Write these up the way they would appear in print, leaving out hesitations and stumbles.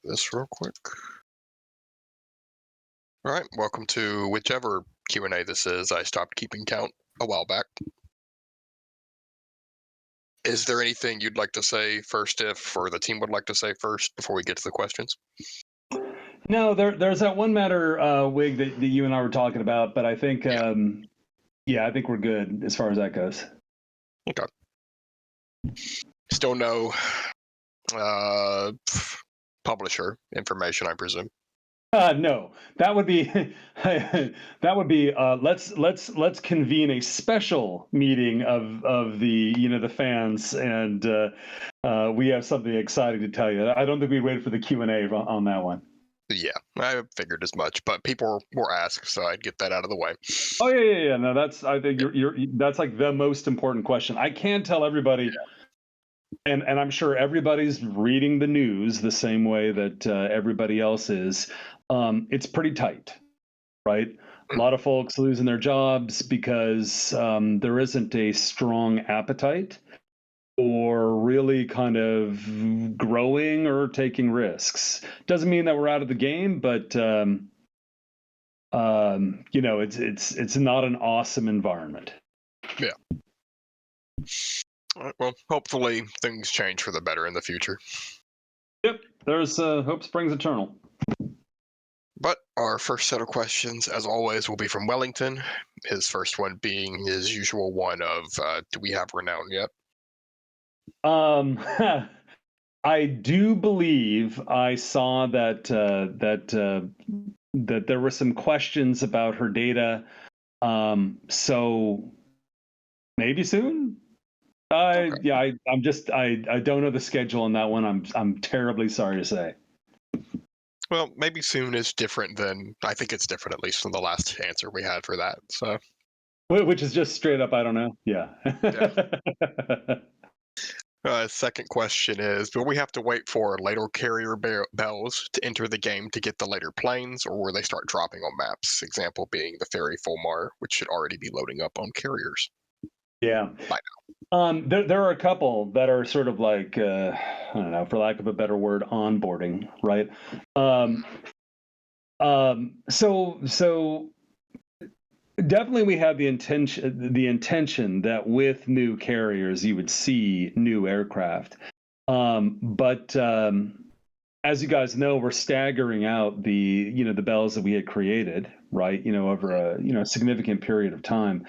Do this real quick. All right, welcome to whichever Q&A this is. I stopped keeping count a while back. Is there anything you'd like to say first, or the team would like to say first before we get to the questions? No, there's that one matter, Wig, that you and I were talking about, but I think, I think we're good as far as that goes. Okay. Still no publisher information, I presume. No, that would be let's convene a special meeting of the fans, and we have something exciting to tell you. I don't think we waited for the Q&A on that one. Yeah, I figured as much, but people were asked, so I'd get that out of the way. Oh yeah. No, I think that's like the most important question. I can't tell everybody. And I'm sure everybody's reading the news the same way that everybody else is. It's pretty tight, right? A lot of folks losing their jobs because there isn't a strong appetite or really kind of growing or taking risks. Doesn't mean that we're out of the game, but it's not an awesome environment. Yeah. All right, well, hopefully things change for the better in the future. Yep, there's hope springs eternal. But our first set of questions, as always, will be from Wellington. His first one being his usual one of, do we have renown yet? I do believe I saw that that there were some questions about her data. So maybe soon. Okay. I don't know the schedule on that one. I'm terribly sorry to say. Well, maybe soon is different than, I think it's different at least from the last answer we had for that. So, which is just straight up, I don't know. Yeah. Second question is, will we have to wait for later carrier bells to enter the game to get the later planes, or will they start dropping on maps? Example being the Ferry Fulmar, which should already be loading up on carriers. Yeah. By now. There are a couple that are sort of like, I don't know, for lack of a better word, onboarding, right? So definitely we have the intention that with new carriers you would see new aircraft. But as you guys know, we're staggering out the bells that we had created, right? Over a significant period of time.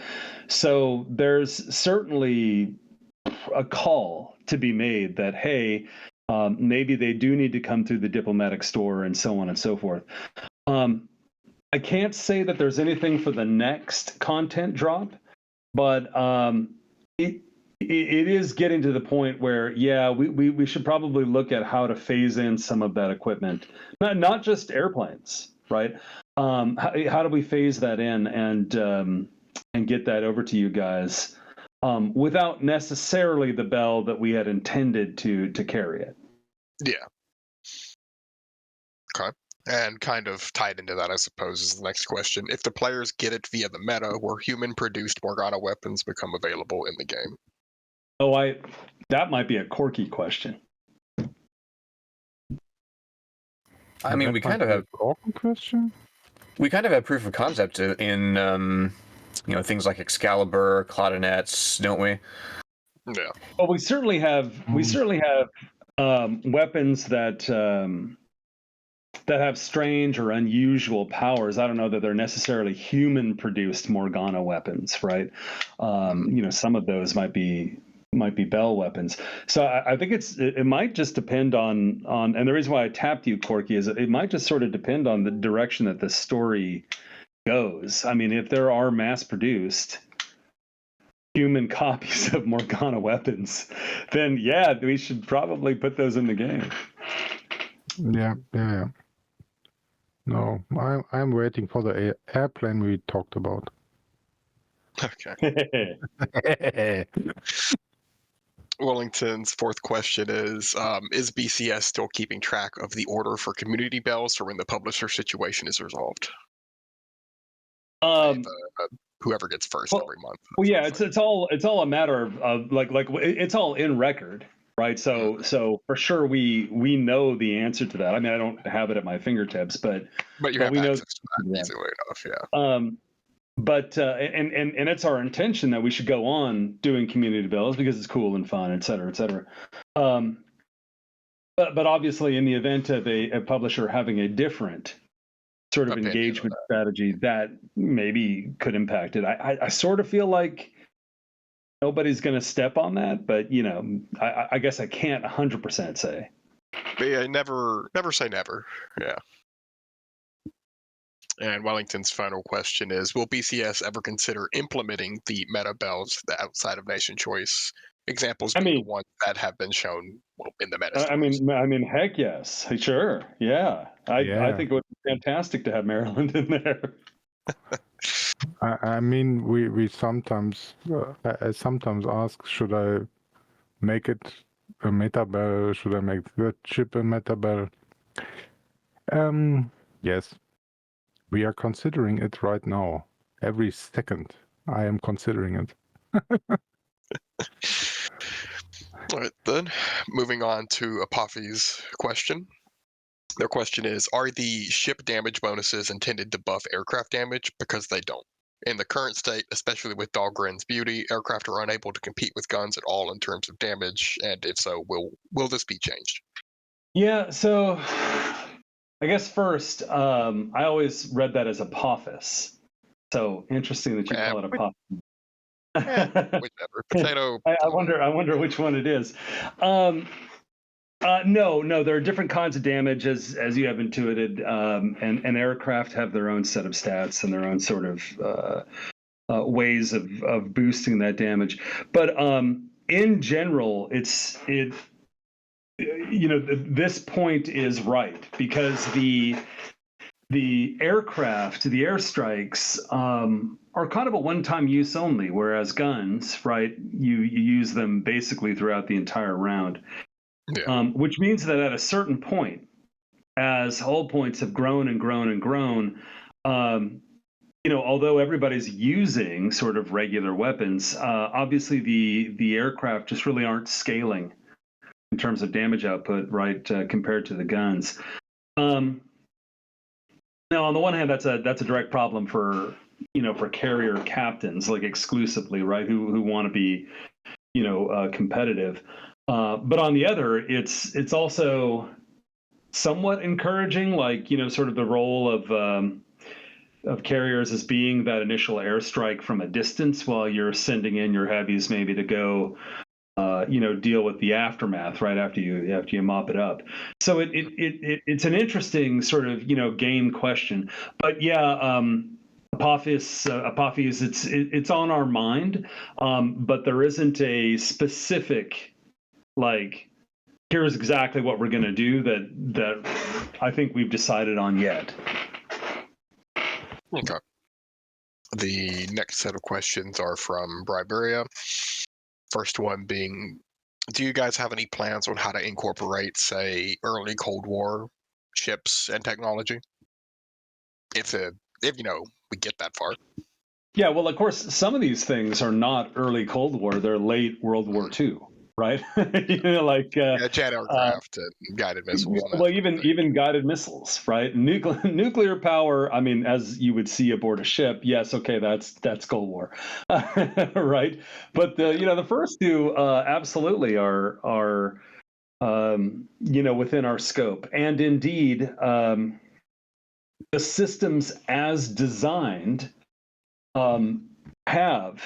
So there's certainly a call to be made that, hey, maybe they do need to come through the diplomatic store and so on and so forth. I can't say that there's anything for the next content drop, but it is getting to the point where, we should probably look at how to phase in some of that equipment, not just airplanes, right? How do we phase that in and get that over to you guys without necessarily the bell that we had intended to carry it? Yeah. Okay. And kind of tied into that, I suppose, is the next question. If the players get it via the meta, where human-produced Morgana weapons become available in the game? Oh, that might be a quirky question. I mean, we kind of have question. We kind of have proof of concept in things like Excalibur, Claudinets, don't we? Yeah. Well, we certainly have weapons that have strange or unusual powers. I don't know that they're necessarily human-produced Morgana weapons, right? Some of those might be Bell weapons. So I think it might just depend on, and the reason why I tapped you, Corky, is it might just sort of depend on the direction that the story goes. I mean, if there are mass-produced human copies of Morgana weapons, then we should probably put those in the game. Yeah. No, I'm waiting for the airplane we talked about. Okay. Wellington's fourth question is BCS still keeping track of the order for community bells, or when the publisher situation is resolved? Whoever gets first every month. Well, yeah, it's all a matter of like it's all in record, right? So for sure we know the answer to that. I mean, I don't have it at my fingertips, but But you have we know access to that easily enough, yeah. but and it's our intention that we should go on doing community builds because it's cool and fun, et cetera, et cetera. But obviously, in the event of a publisher having a different sort of Opinion engagement strategy, that maybe could impact it. I sort of feel like nobody's going to step on that, but I guess I can't 100% say. But yeah, never say never. Yeah. And Wellington's final question is: will BCS ever consider implementing the meta bells outside of nation choice? Examples being the ones that have been shown in the meta stories. I mean, heck yes, sure, yeah. I think it would be fantastic to have Maryland in there. I mean, we sometimes I sometimes ask, should I make it a meta bell? Should I make the chip a meta bell? Yes, we are considering it right now. Every second, I am considering it. All right, then moving on to Apophy's question. Their question is: are the ship damage bonuses intended to buff aircraft damage? Because they don't. In the current state, especially with Dahlgren's beauty, aircraft are unable to compete with guns at all in terms of damage, and if so, will this be changed? Yeah, so I guess first, I always read that as Apophis. So interesting that you call it Apophis. Whichever. Potato. I wonder which one it is. No, there are different kinds of damage as you have intuited, and aircraft have their own set of stats and their own sort of ways of boosting that damage. But in general, this point is right because the aircraft, the airstrikes, are kind of a one-time use only, whereas guns, right, you use them basically throughout the entire round. Yeah. Which means that at a certain point, as hull points have grown and grown and grown, although everybody's using sort of regular weapons, obviously the aircraft just really aren't scaling in terms of damage output, right, compared to the guns. Now, on the one hand, that's a direct problem for carrier captains, like exclusively, right, who want to be competitive. But on the other, it's also somewhat encouraging, like sort of the role of carriers as being that initial airstrike from a distance while you're sending in your heavies maybe to go deal with the aftermath right after you mop it up. So it's an interesting sort of game question. But yeah, Apophis, it's on our mind, but there isn't a specific like here's exactly what we're going to do that I think we've decided on yet. Okay. The next set of questions are from Briberia. First one being, do you guys have any plans on how to incorporate, say, early Cold War ships and technology? If we get that far. Yeah, well, of course, some of these things are not early Cold War; they're late World War II, right? Jet aircraft and guided missiles. Well, even guided missiles, right? Nuclear power. I mean, as you would see aboard a ship. Yes, okay, that's Cold War, right? But the first two absolutely are within our scope, and indeed, the systems as designed have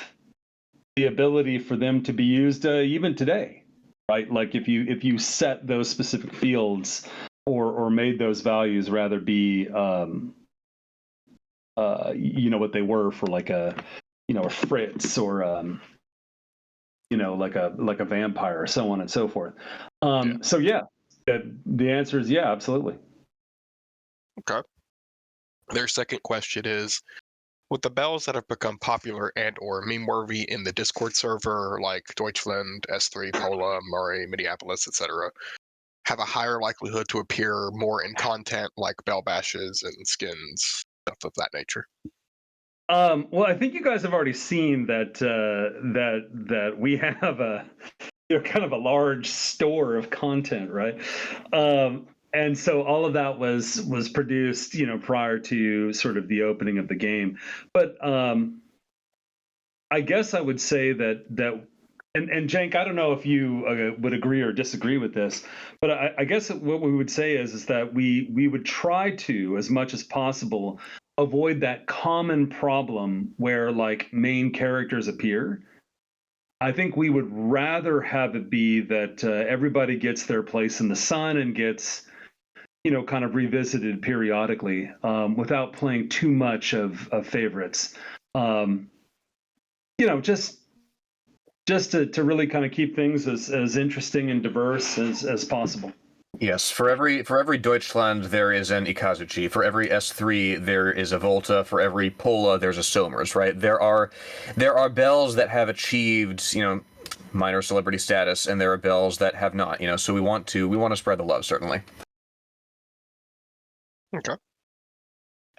the ability for them to be used even today, right? Like if you set those specific fields or made those values rather be what they were for like a a Fritz or like a vampire, so on and so forth. So yeah, the answer is yeah, absolutely. Okay. Their second question is, with the bells that have become popular and or meme-worthy in the Discord server, like Deutschland, S3, Pola, Murray, Minneapolis, etc., have a higher likelihood to appear more in content like bell bashes and skins, stuff of that nature? Well, I think you guys have already seen that we have kind of a large store of content, right? And so all of that was produced, prior to sort of the opening of the game. But I guess I would say that and Jank, I don't know if you would agree or disagree with this, but I guess what we would say is that we would try to, as much as possible, avoid that common problem where like main characters appear. I think we would rather have it be that everybody gets their place in the sun and gets, kind of revisited periodically, without playing too much of favorites. Um, just to really kind of keep things as interesting and diverse as possible. Yes, for every Deutschland there is an Ikazuchi. For every S3 there is a Volta. For every Pola there's a Somers. Right? There are bells that have achieved minor celebrity status, and there are bells that have not. So we want to spread the love, certainly. Okay.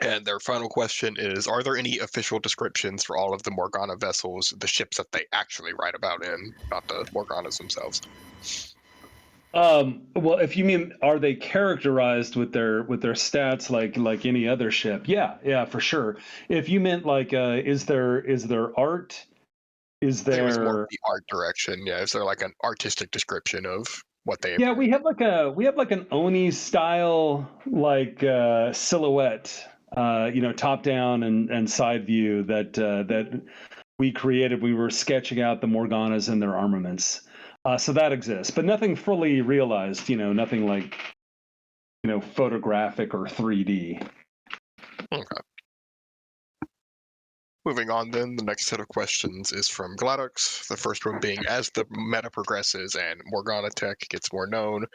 And their final question is, are there any official descriptions for all of the Morgana vessels, the ships that they actually write about in, not the Morganas themselves? Well, if you mean are they characterized with their stats like any other ship? Yeah, for sure. If you meant like is there art? Is I think it was more there the art direction. Yeah, is there like an artistic description of what they Yeah, appear? we have like an Oni style like silhouette, top down and side view that we created. We were sketching out the Morganas and their armaments. So that exists, but nothing fully realized, nothing like, photographic or 3D. Okay. Moving on then, the next set of questions is from Gladox. The first one being, as the meta progresses and Morgana tech gets more known,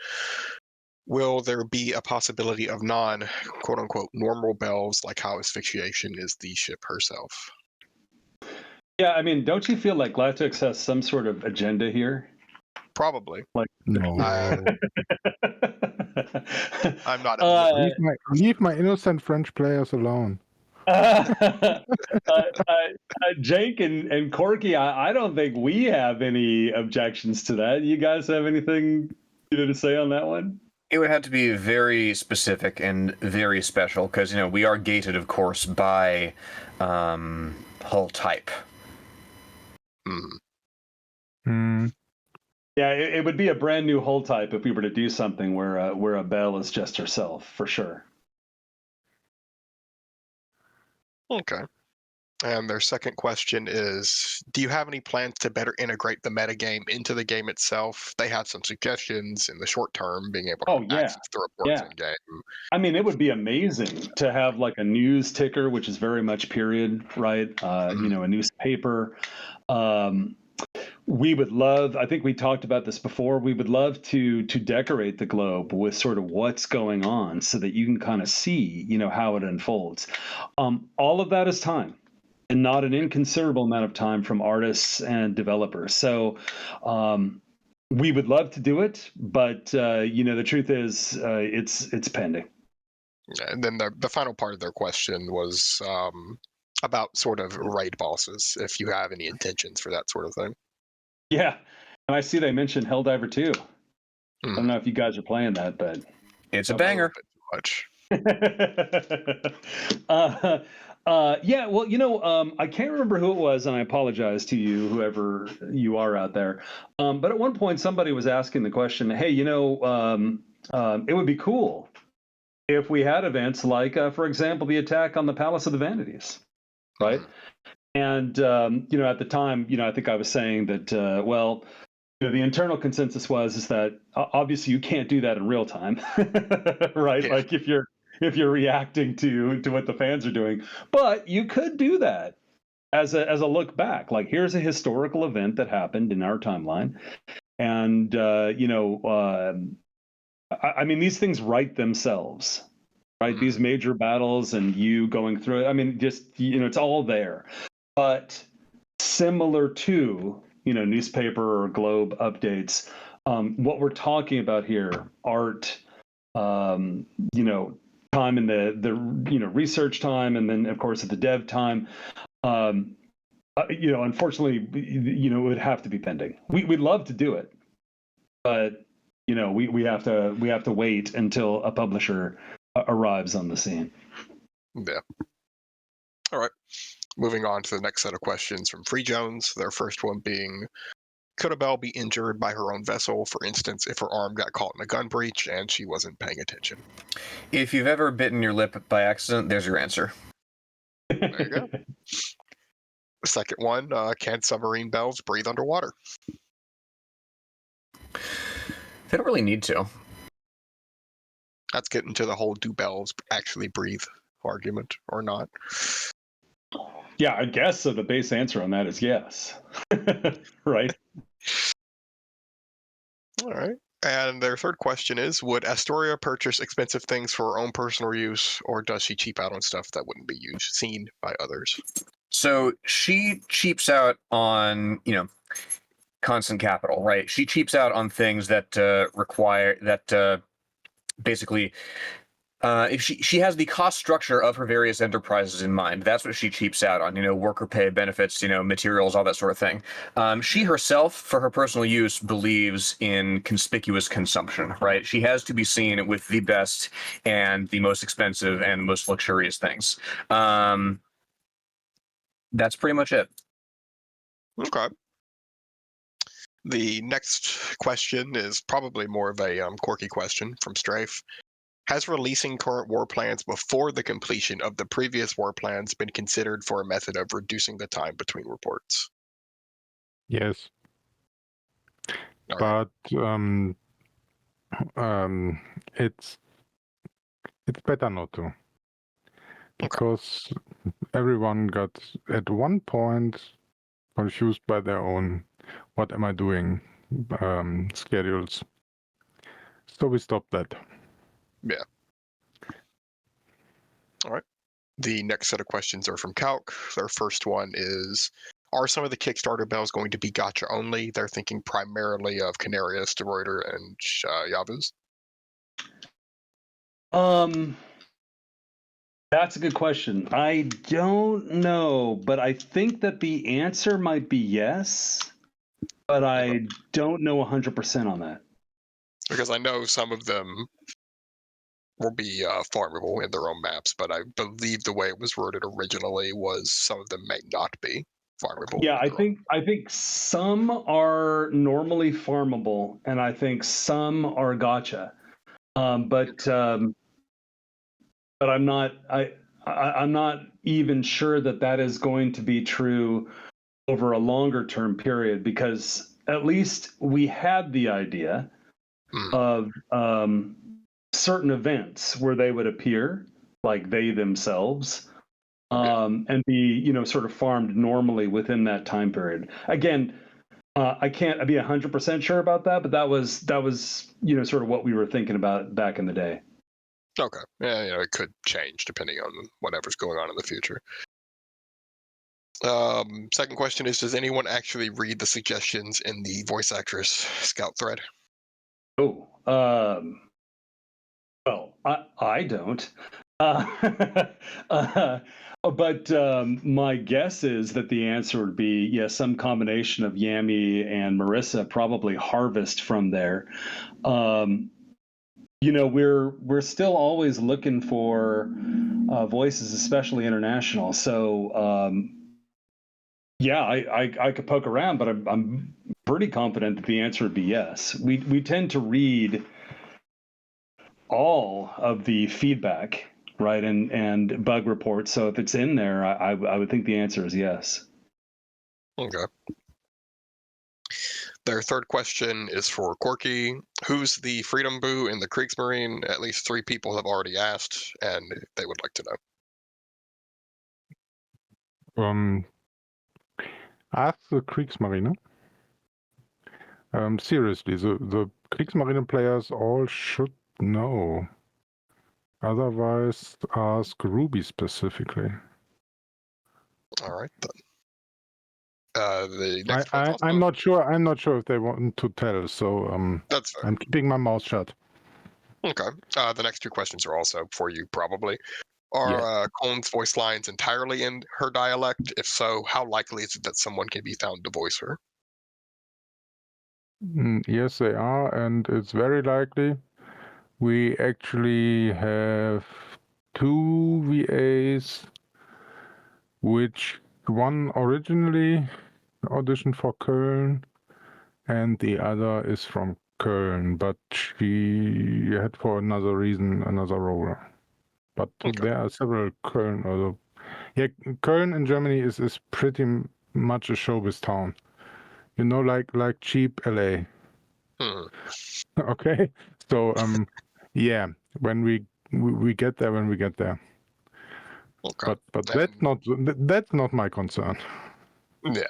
will there be a possibility of non-quote-unquote normal bells, like how asphyxiation is the ship herself? Yeah, I mean, don't you feel like Glatrix has some sort of agenda here? Probably. Like, No. I'm not. Leave my innocent French players alone. Jake and Corky, I don't think we have any objections to that. You guys have anything to say on that one? It would have to be very specific and very special because we are gated, of course, by hull type. Hmm. Yeah, it would be a brand new hull type if we were to do something where a Belle is just herself, for sure. Okay. And their second question is, do you have any plans to better integrate the metagame into the game itself? They have some suggestions in the short term, being able to access the reports in game. I mean, it would be amazing to have like a news ticker, which is very much period, right? A newspaper. We would love, I think we talked about this before, we would love to decorate the globe with sort of what's going on so that you can kind of see, how it unfolds. All of that is time, and not an inconsiderable amount of time from artists and developers. So we would love to do it, but the truth is it's pending. And then the final part of their question was about sort of raid bosses, if you have any intentions for that sort of thing. Yeah, and I see they mentioned Helldiver 2. I don't know if you guys are playing that, but it's a banger. A much. Yeah, well, I can't remember who it was, and I apologize to you, whoever you are out there. But at one point, somebody was asking the question, hey, it would be cool if we had events like, for example, the attack on the Palace of the Vanities, right? And, at the time, I think I was saying that, the internal consensus is that obviously you can't do that in real time, right? Yeah. Like if you're reacting to what the fans are doing, but you could do that as a look back. Like, here's a historical event that happened in our timeline, and I mean, these things write themselves, right? These major battles and you going through it. I mean, just it's all there. But similar to newspaper or Globe updates, what we're talking about here, art, time in the research time, and then of course at the dev time, unfortunately, it would have to be pending. We'd love to do it, but we have to wait until a publisher arrives on the scene. Yeah. All right. Moving on to the next set of questions from Free Jones. Their first one being, could a Belle be injured by her own vessel? For instance, if her arm got caught in a gun breach and she wasn't paying attention. If you've ever bitten your lip by accident, there's your answer. There you go. The second one, can submarine bells breathe underwater? They don't really need to. That's getting to the whole do bells actually breathe argument or not. Yeah, I guess so. The base answer on that is yes. Right? All right. And their third question is, would Astoria purchase expensive things for her own personal use, or does she cheap out on stuff that wouldn't be seen by others? So she cheaps out on, constant capital, right? She cheaps out on things that require that basically. If she has the cost structure of her various enterprises in mind, that's what she cheaps out on. Worker pay, benefits, materials, all that sort of thing. She herself, for her personal use, believes in conspicuous consumption. Right? She has to be seen with the best and the most expensive and most luxurious things. That's pretty much it. Okay. The next question is probably more of a quirky question from Strafe. Has releasing current war plans before the completion of the previous war plans been considered for a method of reducing the time between reports? Yes. All right. But it's better not to, because everyone got at one point confused by their own "what am I doing" schedules. So we stopped that. Yeah. All right. The next set of questions are from Calc. Their first one is, are some of the Kickstarter bells going to be gacha only? They're thinking primarily of Canarius, DeReuter, and Yavuz. That's a good question. I don't know, but I think that the answer might be yes, but I don't know 100% on that. Because I know some of them will be farmable in their own maps, but I believe the way it was worded originally was some of them may not be farmable. Yeah, I think some are normally farmable, and I think some are gacha. But I'm not even sure that is going to be true over a longer term period, because at least we had the idea of certain events where they would appear, like they themselves, and be sort of farmed normally within that time period. Again, I can't be 100% sure about that, but that was sort of what we were thinking about back in the day. Okay. Yeah, it could change depending on whatever's going on in the future. Second question is, does anyone actually read the suggestions in the voice actress Scout thread? Oh, well, I don't. But my guess is that the answer would be yes, some combination of Yami and Marissa, probably harvest from there. We're still always looking for voices, especially international. So yeah, I could poke around, but I'm pretty confident that the answer would be yes. We tend to read all of the feedback, right, and bug reports. So if it's in there, I would think the answer is yes. Okay. Their third question is for Corky. Who's the Freedom Boo in the Kriegsmarine? At least 3 people have already asked, and they would like to know. Ask the Kriegsmarine. Seriously, the Kriegsmarine players all should know. Otherwise, ask Ruby specifically. All right then. The next one's I'm not sure. I'm not sure if they want to tell. So that's fair. I'm keeping my mouth shut. Okay. The next 2 questions are also for you, probably. Are Cohn's voice lines entirely in her dialect? If so, how likely is it that someone can be found to voice her? Yes, they are, and it's very likely. We actually have 2 VAs, which one originally auditioned for Köln, and the other is from Köln, but she had for another reason another role. But Okay. there are several Köln. Also, yeah, Köln in Germany is pretty much a showbiz town. You know, like cheap LA. Hmm. Okay, so yeah, when we get there when we get there. Okay. But And that's not my concern. yeah.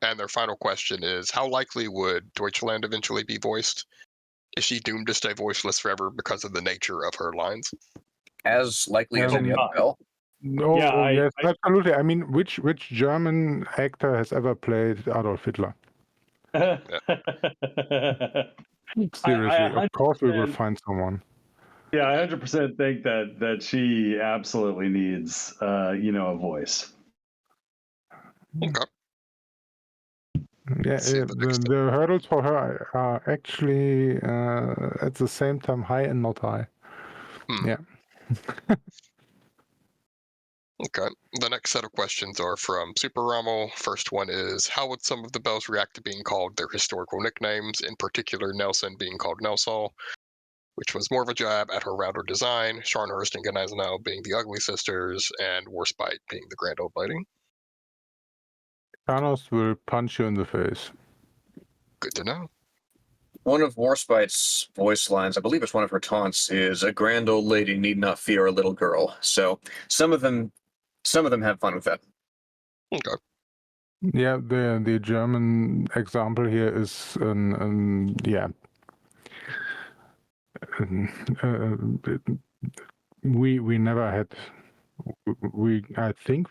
And their final question is: how likely would Deutschland eventually be voiced? Is she doomed to stay voiceless forever because of the nature of her lines? As likely as any Um, other bell. oh, Yeah, oh yes, absolutely. I mean, which German actor has ever played Adolf Hitler? I Seriously, of course we will 100%, find someone. yeah, I 100% think that she absolutely needs, a voice. Okay. Yeah, Let's see the next. the hurdles for her are actually at the same time high and not high. Hmm. Yeah. Okay. The next set of questions are from Super Rommel. First one is: how would some of the bells react to being called their historical nicknames, in particular Nelson being called Nelsol, which was more of a jab at her rounder design, Scharnhorst and Gneisenau being the Ugly Sisters, and Warspite being the Grand Old Lady? Thanos will punch you in the face. Good to know. One of Warspite's voice lines, I believe it's one of her taunts, is "A grand old lady need not fear a little girl." So some of them have fun with that. Okay. Yeah, the German example here is yeah. We never had. I think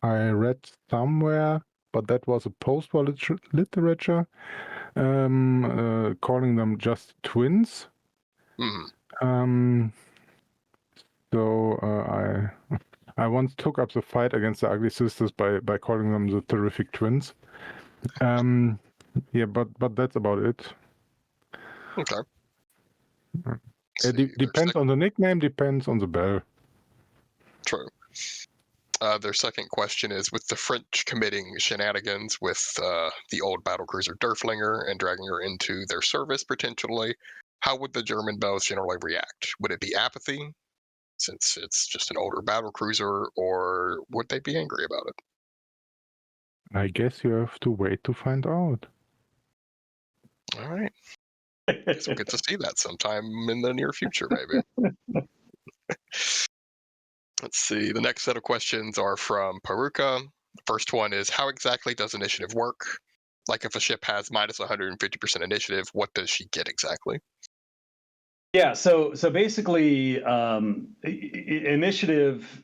I read somewhere, but that was a post-war literature, calling them just twins. Hmm. So I once took up the fight against the Ugly Sisters by calling them the Terrific Twins. Yeah, but that's about it. Okay. It depends on the nickname, depends on the bell. True. Their second question is: with the French committing shenanigans with the old battlecruiser Derflinger and dragging her into their service potentially, how would the German bells generally react? Would it be apathy, since it's just an older battlecruiser, or would they be angry about it? I guess you have to wait to find out. All right. Guess we'll get to see that sometime in the near future, maybe. Let's see. The next set of questions are from Paruka. The first one is: how exactly does initiative work? Like, if a ship has minus 150% initiative, what does she get exactly? Yeah, so basically, initiative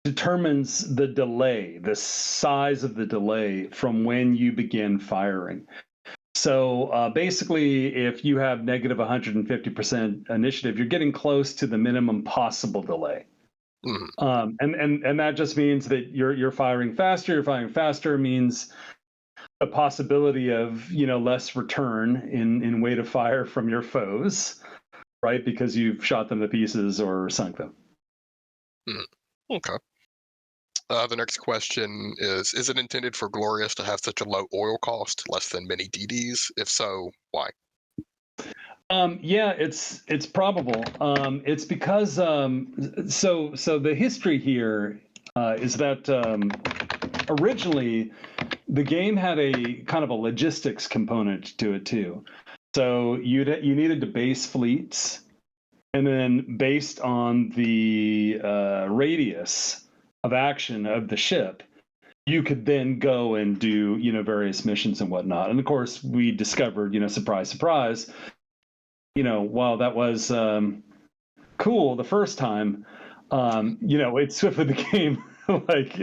determines the delay, the size of the delay from when you begin firing. So basically, if you have negative 150% initiative, you're getting close to the minimum possible delay. Mm-hmm. And that just means that you're firing faster. You're firing faster means a possibility of less return in way to fire from your foes, right? Because you've shot them to pieces or sunk them. Mm-hmm. Okay. The next question is: is it intended for Glorious to have such a low oil cost, less than many DDs? If so, why? Yeah, it's probable. It's because so the history here is that originally the game had a kind of a logistics component to it too. So you needed to base fleets, and then based on the radius of action of the ship, you could then go and do various missions and whatnot. And of course, we discovered surprise, surprise. While that was cool the first time, it swifted the game like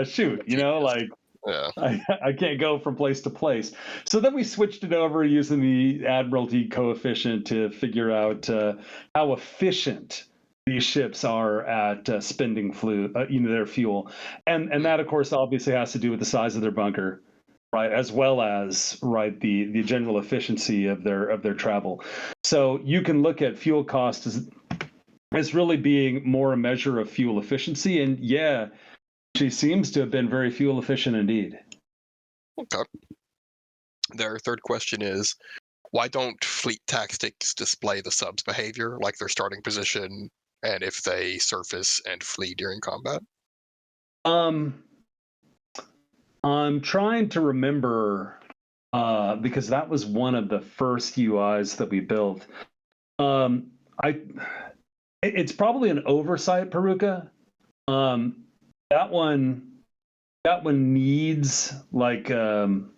shoot, like Yeah. I can't go from place to place. So then we switched it over using the Admiralty coefficient to figure out how efficient these ships are at spending their fuel, and that of course obviously has to do with the size of their bunker. right, as well as the general efficiency of their travel. So you can look at fuel cost as really being more a measure of fuel efficiency, and yeah, she seems to have been very fuel efficient indeed. Okay. Their third question is, why don't fleet tactics display the sub's behavior, like their starting position, and if they surface and flee during combat? Um, I'm trying to remember because that was one of the first UIs that we built. Um, I it's probably an oversight, Peruka. Um, that one needs like some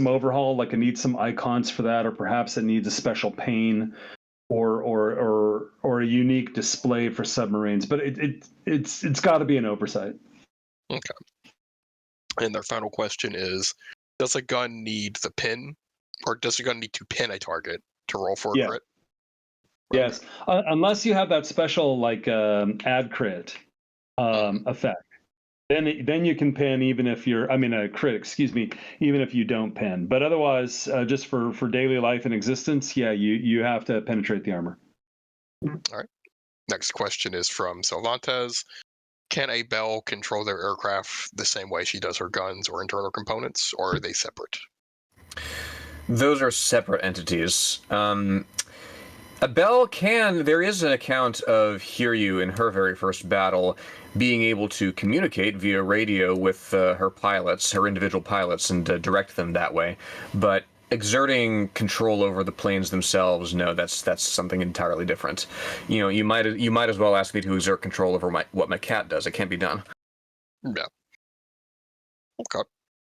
overhaul. Like it needs some icons for that, or perhaps it needs a special pane or a unique display for submarines. But it's got to be an oversight. Okay. And their final question is, does a gun need the pin, or does a gun need to pin a target to roll for a Yeah. crit? Yes, unless you have that special like ad crit effect, then you can pin even if you're, I mean, a crit, excuse me, even if you don't pin. But otherwise, just for daily life and existence, yeah, you have to penetrate the armor. All right. Next question is from Cervantes. Can a Bell control their aircraft the same way she does her guns or internal components, or are they separate? Those are separate entities. A Bell there is an account of Hiryu in her very first battle being able to communicate via radio with her pilots, her individual pilots, and direct them that way. But exerting control over the planes themselves, no, that's something entirely different. You might as well ask me to exert control over what my cat does. It can't be done. Yeah. Okay.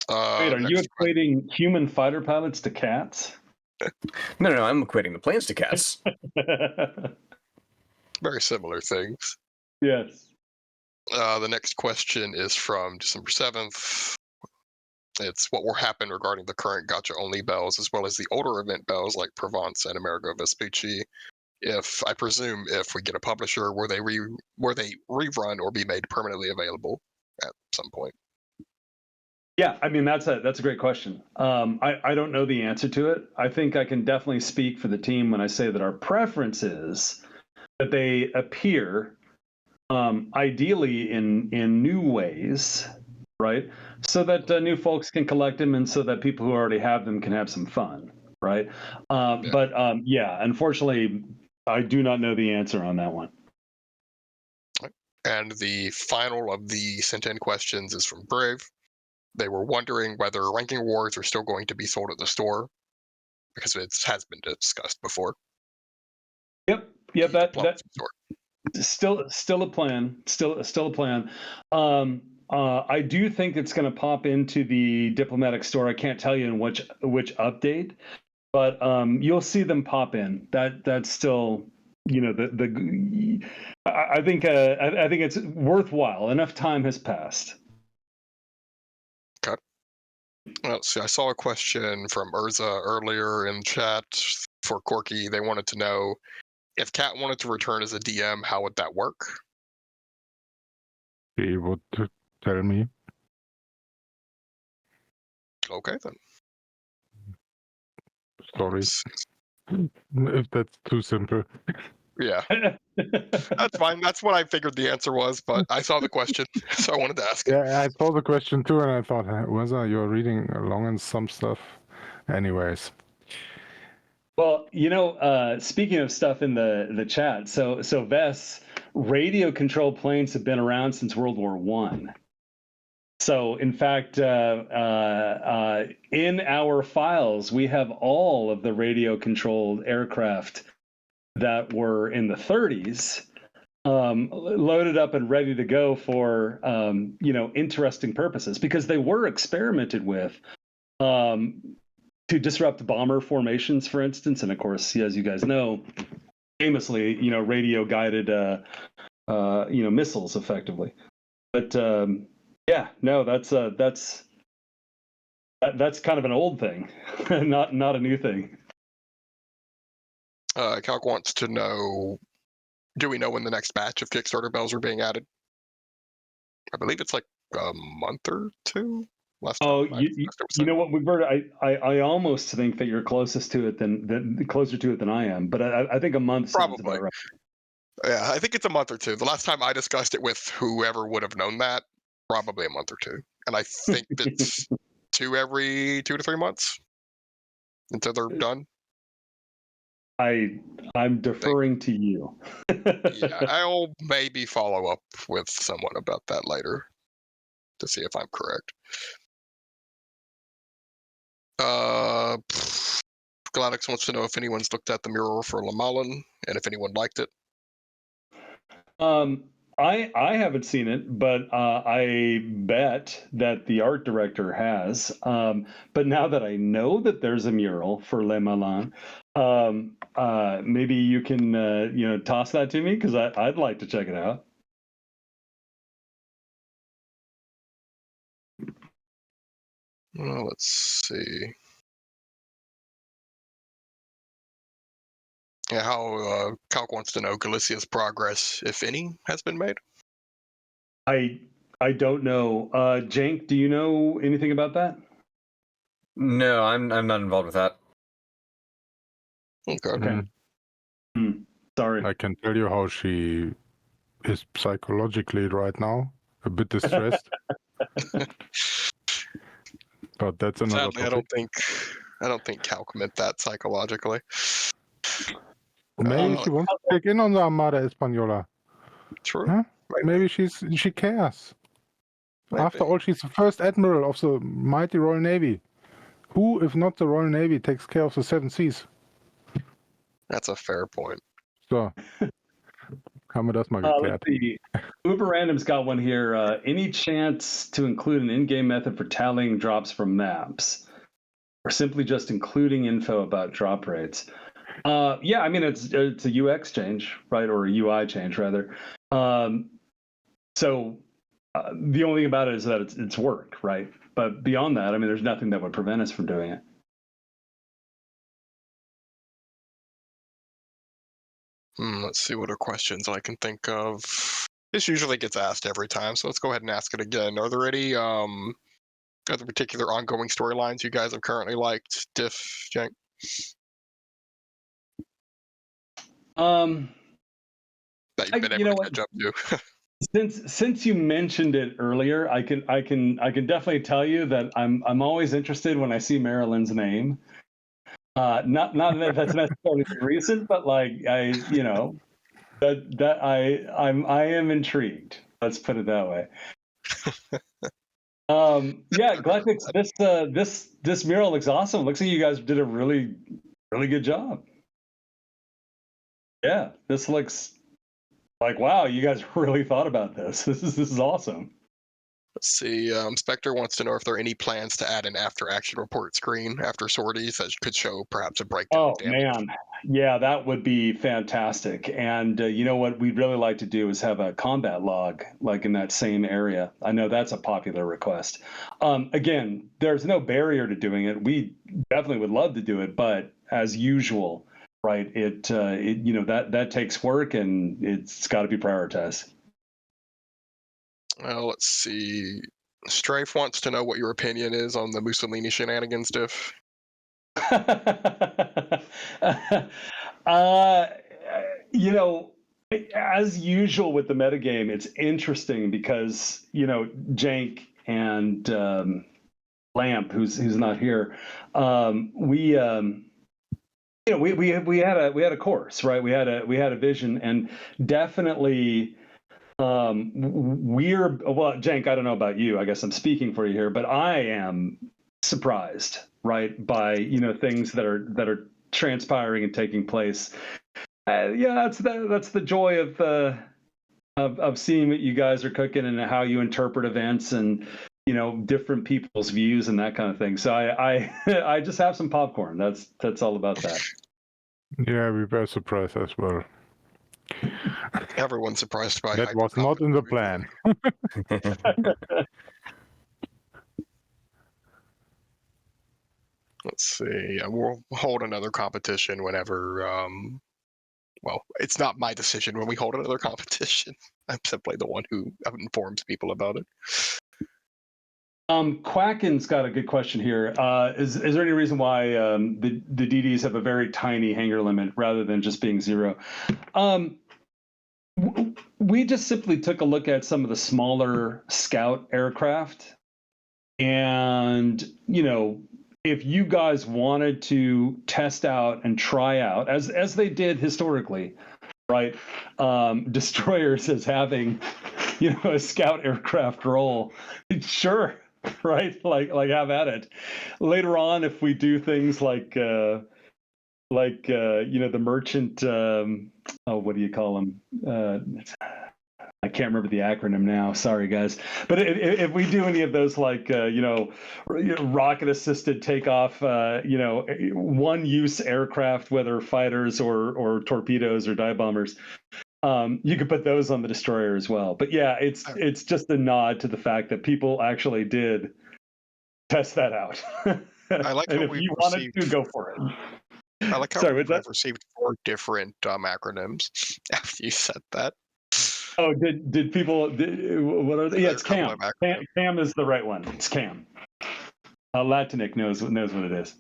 Wait, are you Next question. equating human fighter pilots to cats? No, I'm equating the planes to cats. Very similar things. Yes. The next question is from December 7th. It's what will happen regarding the current gacha only bells as well as the older event bells like Provence and Amerigo Vespucci. If I presume if we get a publisher, will they rerun or be made permanently available at some point? Yeah, I mean that's a great question. I don't know the answer to it. I think I can definitely speak for the team when I say that our preference is that they appear ideally in new ways, right? So that new folks can collect them, and so that people who already have them can have some fun, right? Yeah. But yeah, unfortunately, I do not know the answer on that one. And the final of the sent in questions is from Brave. They were wondering whether ranking awards are still going to be sold at the store because it has been discussed before. Yep, The that store. still a plan. Still a plan. I do think it's going to pop into the diplomatic store. I can't tell you in which update, but you'll see them pop in. That's still, I think it's worthwhile. Enough time has passed. Okay. Let's see. I saw a question from Urza earlier in chat for Corky. They wanted to know if Kat wanted to return as a DM, how would that work? He would tell me. Okay then. Sorry. If that's too simple. Yeah, that's fine. That's what I figured the answer was, but I saw the question, so I wanted to ask it. Yeah, I saw the question too, and I thought, whether you're reading along in some stuff. Anyways. Well, speaking of stuff in the chat, so Vess, radio controlled planes have been around since World War I. So, in fact, in our files, we have all of the radio controlled aircraft that were in the 30s loaded up and ready to go for interesting purposes, because they were experimented with to disrupt bomber formations, for instance. And of course, as you guys know, famously, radio guided missiles effectively. But yeah, no, that's kind of an old thing, not a new thing. Calc wants to know, do we know when the next batch of Kickstarter bells are being added? I believe it's like a month or two. last time Oh, I discussed it with you Sam. know what, Bert? I almost think that you're closest to it than closer to it than I am, but I think a month sounds Probably. about right. Yeah, I think it's a month or two. The last time I discussed it with whoever would have known that, probably a month or two. And I think it's every 2 to 3 months until they're done. I'm deferring to you. Yeah, I'll maybe follow up with someone about that later to see if I'm correct. Gladys wants to know if anyone's looked at the mural for Lamalin and if anyone liked it. I haven't seen it, but I bet that the art director has. But now that I know that there's a mural for Le Malin, maybe you can toss that to me because I'd like to check it out. Well, let's see. Yeah, how Calc wants to know Galicia's progress, if any, has been made. I don't know. Jank, do you know anything about that? No, I'm not involved with that. Okay. Okay. Sorry. I can tell you how she is psychologically right now, a bit distressed. But that's another Sadly, topic. I don't think Calc meant that psychologically. Maybe she wants to check in on the Armada Española. True. Huh? Maybe. Maybe she cares. Maybe. After all, she's the first admiral of the mighty Royal Navy. Who, if not the Royal Navy, takes care of the Seven Seas? That's a fair point. So, haben wir das mal Let's geklärt. see. Uber Random's got one here. Any chance to include an in-game method for tallying drops from maps, or simply just including info about drop rates? Yeah, I mean it's a UX change, right, or a UI change rather. So the only thing about it is that it's work, right? But beyond that, I mean, there's nothing that would prevent us from doing it. Let's see what are questions I can think of. This usually gets asked every time, so let's go ahead and ask it again. Are there any other particular ongoing storylines you guys have currently liked, Diff, Jank? That you've been able to catch up to? Since you mentioned it earlier, I can definitely tell you that I'm always interested when I see Marilyn's name. Not that that's necessarily recent, but like I am intrigued. Let's put it that way. Yeah, Galactics, this mural looks awesome. Looks like you guys did a really good job. Yeah, this looks like, wow, you guys really thought about this. This is awesome. Let's see. Spectre wants to know if there are any plans to add an after-action report screen after sorties that could show perhaps a breakdown Oh of damage. man, yeah, that would be fantastic. And you know what we'd really like to do is have a combat log, like in that same area. I know that's a popular request. Again, there's no barrier to doing it. We definitely would love to do it, but as usual, right? It that takes work and it's got to be prioritized. Let's see. Strafe wants to know what your opinion is on the Mussolini shenanigans, Diff. You know, as usual with the metagame, it's interesting because Jank and Lamp, who's not here, we had a course, right? We had a vision, and definitely well, Jank, I don't know about you. I guess I'm speaking for you here, but I am surprised, right, by things that are transpiring and taking place. Yeah, that's the joy of seeing what you guys are cooking and how you interpret events and different people's views and that kind of thing. So I I just have some popcorn. That's all about that. Yeah, we were surprised as well. Everyone's surprised by that was not in the plan. Let's see. We'll hold another competition whenever. Well, it's not my decision when we hold another competition. I'm simply the one who informs people about it. Quacken's got a good question here. Is there any reason why the DDs have a very tiny hangar limit rather than just being 0? We just simply took a look at some of the smaller scout aircraft, and if you guys wanted to test out and try out, as they did historically, right, destroyers as having a scout aircraft role, sure, right, like have at it. Later on, if we do things like the merchant, what do you call them? I can't remember the acronym now. Sorry, guys. But if we do any of those, like rocket-assisted takeoff, one-use aircraft, whether fighters or torpedoes or dive bombers, you could put those on the destroyer as well. But yeah, it's just a nod to the fact that people actually did test that out. I like And how if we've you wanted received. to, go for it. I like how Sorry, we've what's that? received 4 different acronyms after you said that. Oh, did people? What are they? Yeah, There are it's a couple CAM. of acronyms. CAM is the right one. It's CAM. Latinic knows what it is.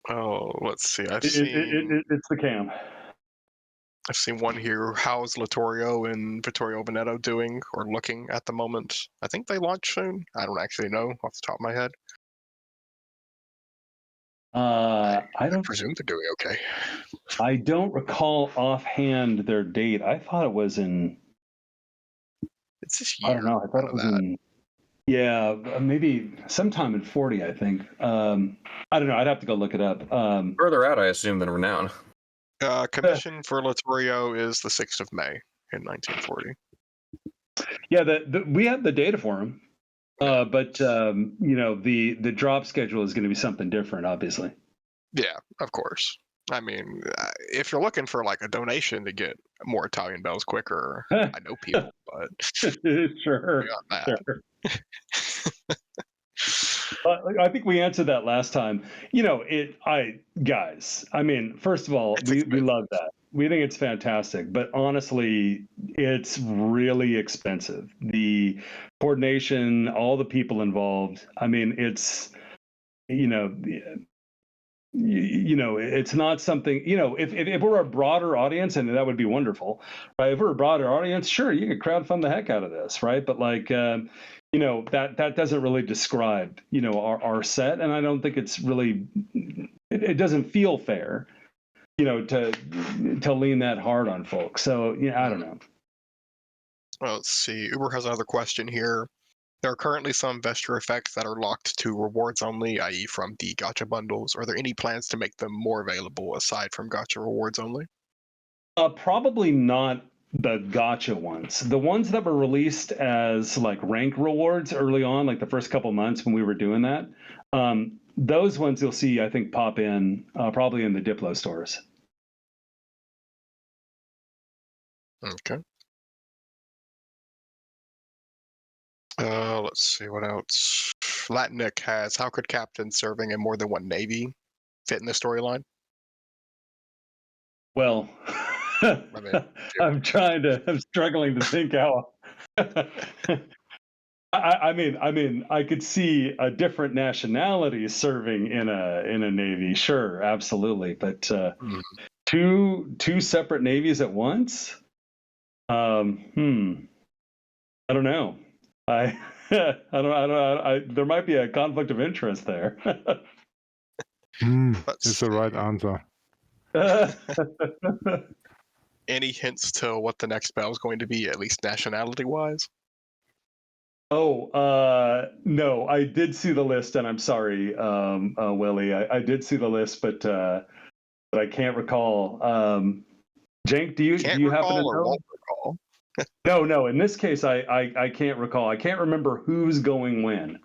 Oh, let's see. It's the CAM. I've seen one here. How's Littorio and Vittorio Veneto doing or looking at the moment? I think they launch soon. I don't actually know off the top of my head. I don't presume they're doing okay. I don't recall offhand their date. I thought it was in. It's this year. I don't know. I thought it was in. Yeah, maybe sometime in 40. I think. I don't know. I'd have to go look it up. Further out, I assume, than Renown. Commission for Littorio is the 6th of May in 1940. Yeah, we have the data for him, but the drop schedule is going to be something different, obviously. Yeah, of course. I mean, if you're looking for like a donation to get more Italian bells quicker, I know people, but sure. beyond that. Sure. I think we answered that last time. Guys, I mean, first of all, we love that. We think it's fantastic, but honestly, it's really expensive. The coordination, all the people involved. I mean, it's it's not something, if we're a broader audience, and that would be wonderful, right? If we're a broader audience, sure, you could crowdfund the heck out of this, right? But like, that doesn't really describe, our set. And I don't think it's really, it doesn't feel fair, to lean that hard on folks. So, I don't know. Well, let's see. Uber has another question here. There are currently some vesture effects that are locked to rewards only, i.e. from the gacha bundles. Are there any plans to make them more available aside from gacha rewards only? Probably not the gacha ones. The ones that were released as like rank rewards early on, like the first couple months when we were doing that, those ones you'll see, I think, pop in probably in the Diplo stores. Okay. Let's see what else. Latinic has, how could captains serving in more than one navy fit in the storyline? Well, I'm struggling to think how. I mean, I could see a different nationality serving in a navy. Sure, absolutely, but two separate navies at once. I don't know. I there might be a conflict of interest there. It's the right answer. Any hints to what the next bell is going to be, at least nationality-wise? Oh, no, I did see the list, and I'm sorry, Willie. I did see the list, but I can't recall. Jank, do you happen to know? Won't recall. No. In this case, I can't recall. I can't remember who's going when.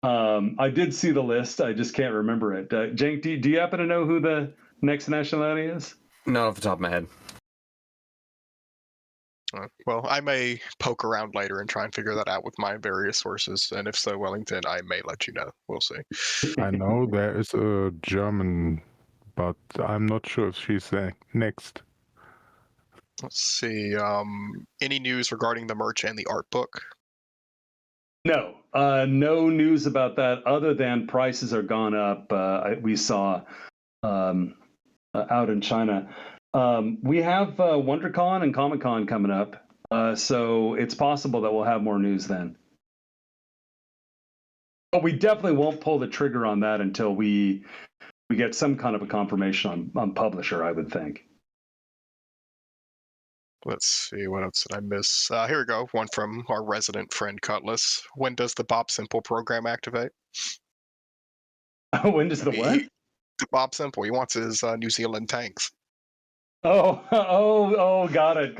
I did see the list. I just can't remember it. Jank, do you happen to know who the next nationality is? Not off the top of my head. Well, I may poke around later and try and figure that out with my various sources, and if so, Wellington, I may let you know. We'll see. I know there is a German, but I'm not sure if she's next. Let's see. Any news regarding the merch and the art book? No, no news about that other than prices are gone up. We saw out in China. We have WonderCon and Comic Con coming up, so it's possible that we'll have more news then. But we definitely won't pull the trigger on that until we get some kind of a confirmation on publisher, I would think. Let's see, what else did I miss? Here we go. One from our resident friend Cutlass. When does the Bob Simple program activate? When does the what? The Bob Simple. He wants his New Zealand tanks. Oh, got it.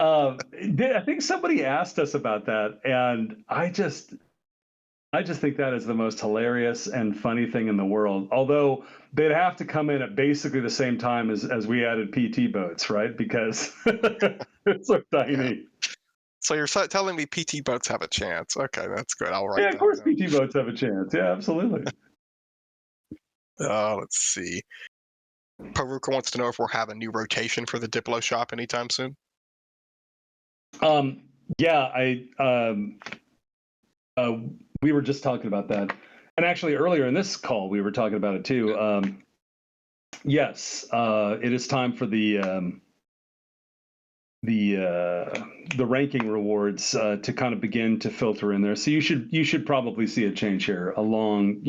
I think somebody asked us about that, and I just think that is the most hilarious and funny thing in the world. Although they'd have to come in at basically the same time as we added PT boats, right? Because it's so tiny. Yeah. So you're telling me PT boats have a chance? Okay, that's good. I'll write Yeah, that of course down. PT boats have a chance. Yeah, absolutely. Let's see. Paruka wants to know if we'll have a new rotation for the Diplo shop anytime soon. Yeah, we were just talking about that, and actually earlier in this call we were talking about it too. Yes, it is time for the ranking rewards to kind of begin to filter in there. So you should probably see a change here along.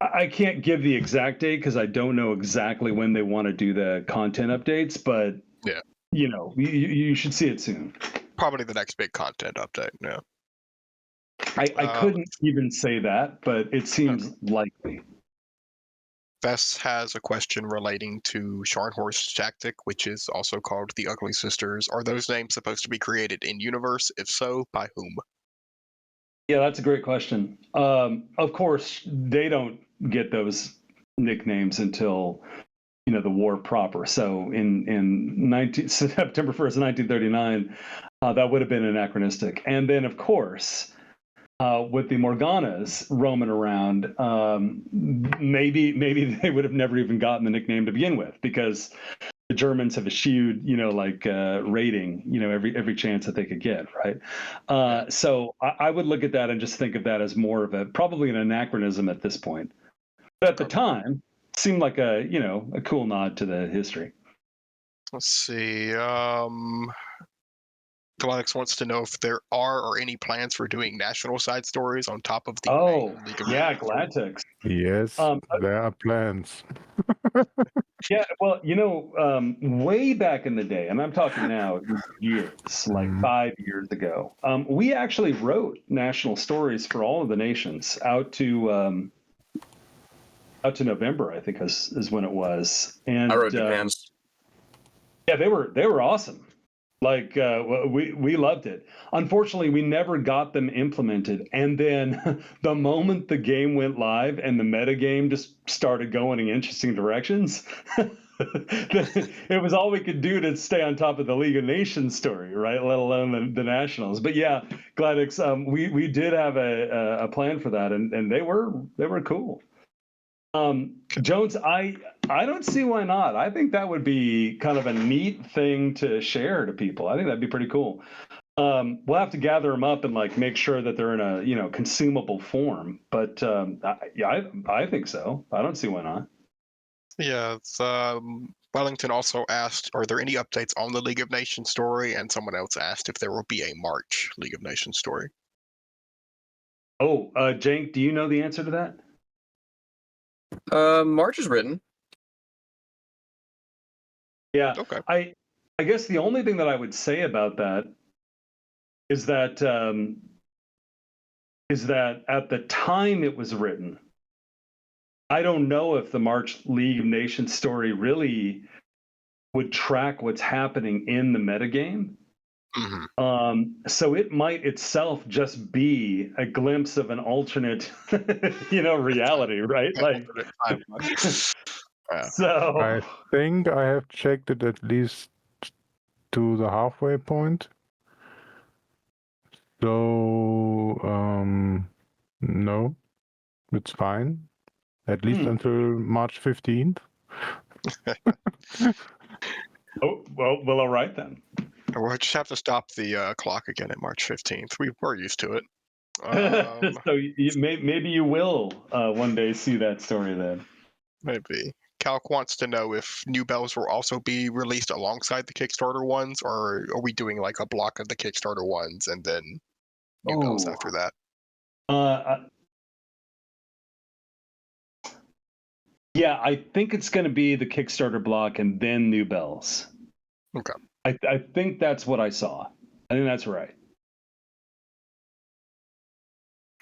I can't give the exact date because I don't know exactly when they want to do the content updates, but yeah, you should see it soon. Probably the next big content update. Yeah. I couldn't even say that, but it seems likely. Vess has a question relating to Scharnhorst's tactic, which is also called the Ugly Sisters. Are those names supposed to be created in universe? If so, by whom? Yeah, that's a great question. Of course, they don't get those nicknames until the war proper. So in September 1st, 1939, that would have been anachronistic. And then, of course, with the Morganas roaming around, maybe they would have never even gotten the nickname to begin with, because the Germans have eschewed, raiding, every chance that they could get, right? So I would look at that and just think of that as more of probably an anachronism at this point. But at the time, it seemed like a cool nod to the history. Let's see. Glenix wants to know if there are or any plans for doing national side stories on top of the main League of Legends. Galactics. Yes, there are plans. Yeah, well, way back in the day, and I'm talking now years, like 5 years ago, we actually wrote national stories for all of the nations out to November, I think is when it was. And I wrote Japan's. Yeah, they were awesome. Like we loved it. Unfortunately, we never got them implemented. And then the moment the game went live and the meta game just started going in interesting directions, it was all we could do to stay on top of the League of Nations story, right? Let alone the nationals. But yeah, Gladix, we did have a plan for that, and they were cool. Jones, I don't see why not. I think that would be kind of a neat thing to share to people. I think that'd be pretty cool. We'll have to gather them up and make sure that they're in a consumable form. But I think so. I don't see why not. Yeah, Wellington also asked, are there any updates on the League of Nations story? And someone else asked if there will be a March League of Nations story. Oh, Jank, do you know the answer to that? March is written. Yeah. Okay. I guess the only thing that I would say about that is that at the time it was written, I don't know if the March League of Nations story really would track what's happening in the metagame. Mm-hmm. So it might itself just be a glimpse of an alternate, reality, right? So I think I have checked it at least to the halfway point. So no, it's fine. At least until March 15th. Oh, well, all right then. We'll just have to stop the clock again at March 15th. We're used to it. So maybe you will one day see that story then. Maybe. Calc wants to know if new bells will also be released alongside the Kickstarter ones, or are we doing like a block of the Kickstarter ones and then new bells Oh, after that? Yeah, I think it's going to be the Kickstarter block and then new bells. Okay. I think that's what I saw. I think that's right.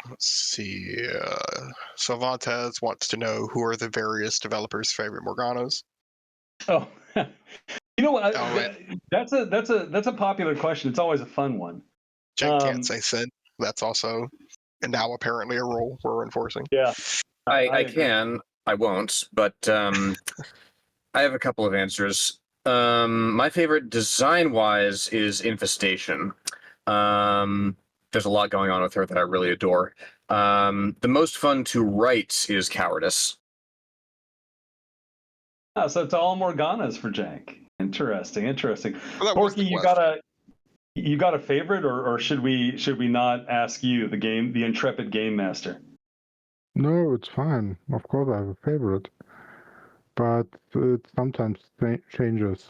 Let's see. Cervantes wants to know who are the various developers' favorite Morganos. Oh, you know what? Oh, That's a popular question. It's always a fun one. Jen can't say Sin. That's also now apparently a rule we're enforcing. Yeah, I can. I won't, but I have a couple of answers. My favorite design-wise is Infestation. There's a lot going on with her that I really adore. The most fun to write is Cowardice. Oh, so it's all Morganas for Jank. Interesting. Well, Porky, you got a favorite, or should we not ask you, the intrepid game master? No, it's fine. Of course, I have a favorite, but it sometimes changes.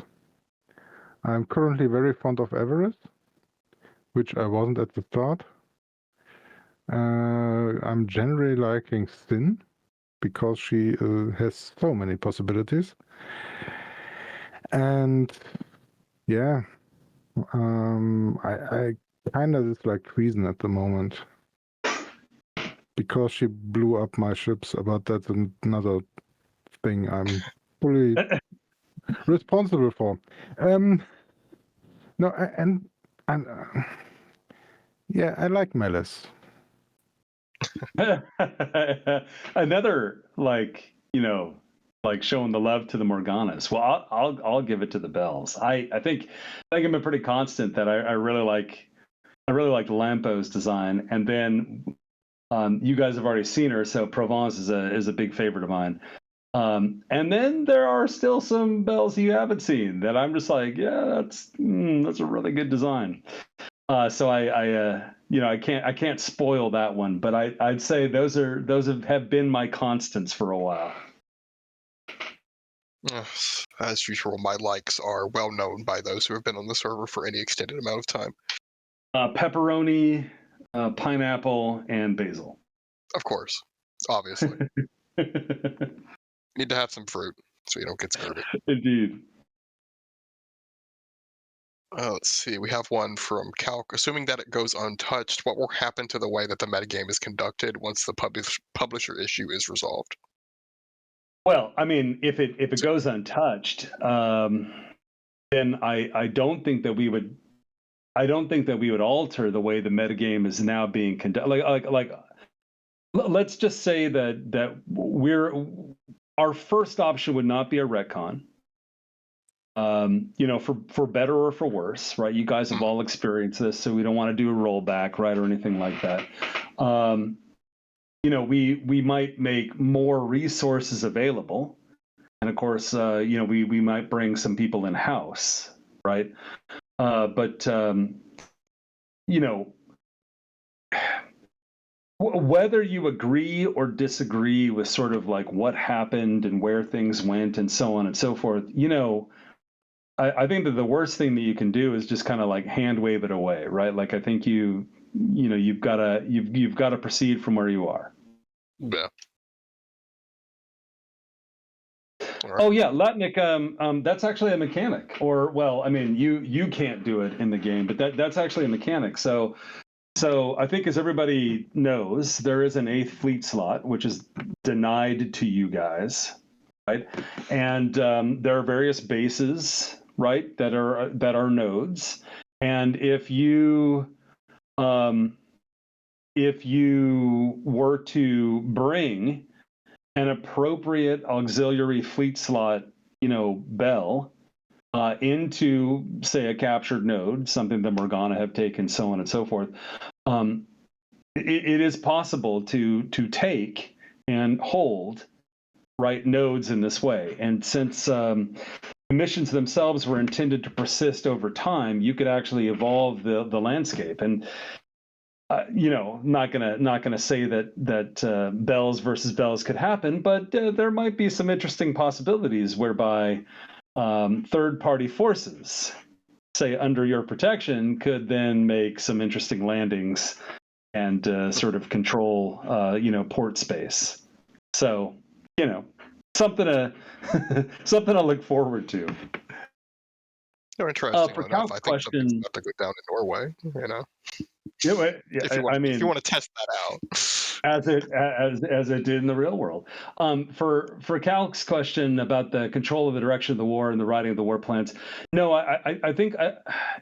I'm currently very fond of Everest, which I wasn't at the start. I'm generally liking Sin because she has so many possibilities. And yeah, I kind of dislike Treason at the moment because she blew up my ships, but that's another thing I'm fully responsible for. No, and yeah, I like Malice. Another like showing the love to the Morganas. Well, I'll give it to the Bells. I think I've been pretty constant that I really like Lampo's design, and then you guys have already seen her, so Provence is a big favorite of mine. And then there are still some Bells you haven't seen that I'm just like, yeah, that's a really good design. So I can't spoil that one, but I'd say those have been my constants for a while. As usual, my likes are well known by those who have been on the server for any extended amount of time. Pepperoni, pineapple, and basil. Of course, obviously. Need to have some fruit so you don't get scurvy. Indeed. Let's see. We have one from Calc. Assuming that it goes untouched, what will happen to the way that the metagame is conducted once the publisher issue is resolved? Well, I mean, if it goes untouched, then I don't think that we would. I don't think that we would alter the way the metagame is now being conducted. Like, let's just say that our first option would not be a retcon. For better or for worse, right? You guys have all experienced this, so we don't want to do a rollback, right, or anything like that. We might make more resources available, and of course, we might bring some people in house, right? But whether you agree or disagree with sort of like what happened and where things went and so on and so forth, I think that the worst thing that you can do is just kind of like hand wave it away, right? Like I think you've got to proceed from where you are. Yeah. Right. Oh yeah, Latnik. That's actually a mechanic, or well, I mean, you can't do it in the game, but that's actually a mechanic. So I think, as everybody knows, there is an 8th fleet slot which is denied to you guys, right? And there are various bases, right, that are nodes, and if you were to bring an appropriate auxiliary fleet slot, bell into, say, a captured node, something that Morgana have taken, so on and so forth, it is possible to take and hold right nodes in this way. And since missions themselves were intended to persist over time, you could actually evolve the landscape. And not gonna say that Bells versus Bells could happen, but there might be some interesting possibilities whereby third-party forces, say under your protection, could then make some interesting landings and sort of control port space. So something to something to look forward to. Interesting For enough, Calc's I think something's question, about to go down in Norway. yeah, If you want, if you want to test that out. as it did in the real world. For Calc's question about the control of the direction of the war and the writing of the war plans, no, I think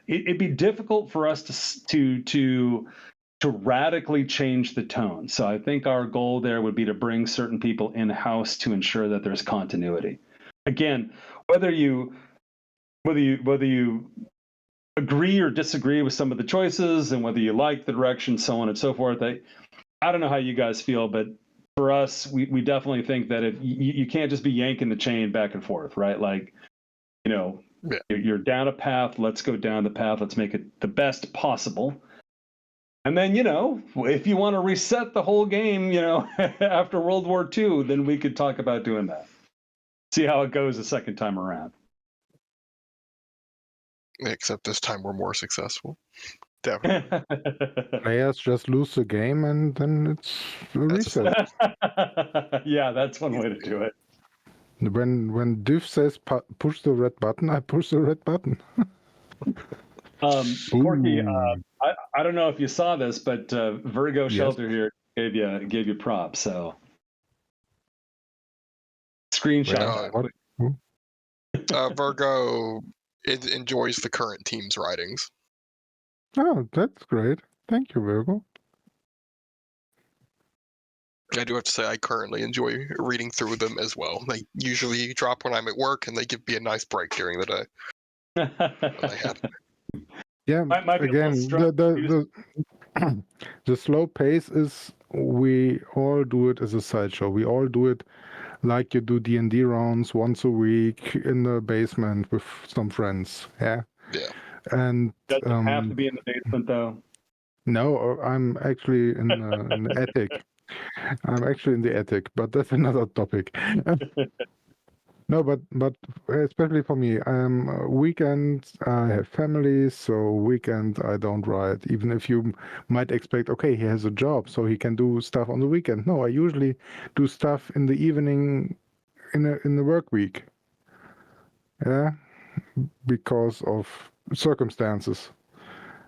it'd be difficult for us to radically change the tone. So I think our goal there would be to bring certain people in house to ensure that there's continuity. Again, whether you agree or disagree with some of the choices and whether you like the direction, so on and so forth. I don't know how you guys feel, but for us, we definitely think that if you can't just be yanking the chain back and forth, right? Like, you're down a path, let's go down the path, let's make it the best possible. And then, if you want to reset the whole game, after World War II, then we could talk about doing that. See how it goes the second time around. Except this time we're more successful. Definitely. Players just lose the game and then it's a reset. Yeah, that's one way to do it. When Div says push the red button, I push the red button. Corky, I don't know if you saw this, but Virgo Yes. Shelter here gave you props. So screenshot. Virgo enjoys the current team's writings. Oh, that's great. Thank you, Virgo. I do have to say I currently enjoy reading through them as well. They usually drop when I'm at work, and they give me a nice break during the day. They have. Yeah, Might be again, the slow pace is we all do it as a sideshow. We all do it like you do D&D rounds once a week in the basement with some friends. Yeah. Yeah. And doesn't have to be in the basement though. No, I'm actually in the attic. I'm actually in the attic, but that's another topic. No, but especially for me, weekends I have family, so weekend I don't write. Even if you might expect, okay, he has a job, so he can do stuff on the weekend. No, I usually do stuff in the evening in the work week. Yeah, because of circumstances.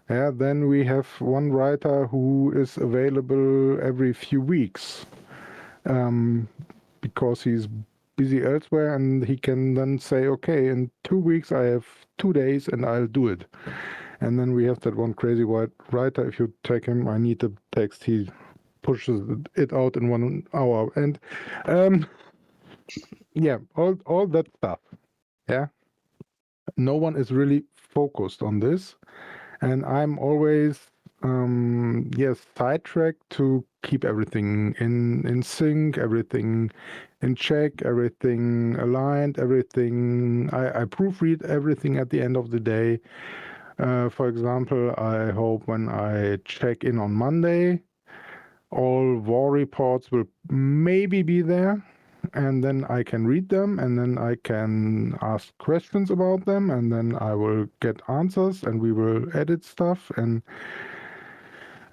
Yeah, then we have one writer who is available every few weeks, because he's busy elsewhere, and he can then say, okay, in 2 weeks I have 2 days and I'll do it. And then we have that one crazy white writer. If you take him, I need the text, he pushes it out in 1 hour. And yeah, all that stuff. Yeah. No one is really focused on this. And I'm always sidetracked to keep everything in sync, everything in check, everything aligned, everything. I proofread everything at the end of the day. For example, I hope when I check in on Monday, all war reports will maybe be there, and then I can read them, and then I can ask questions about them, and then I will get answers, and we will edit stuff, and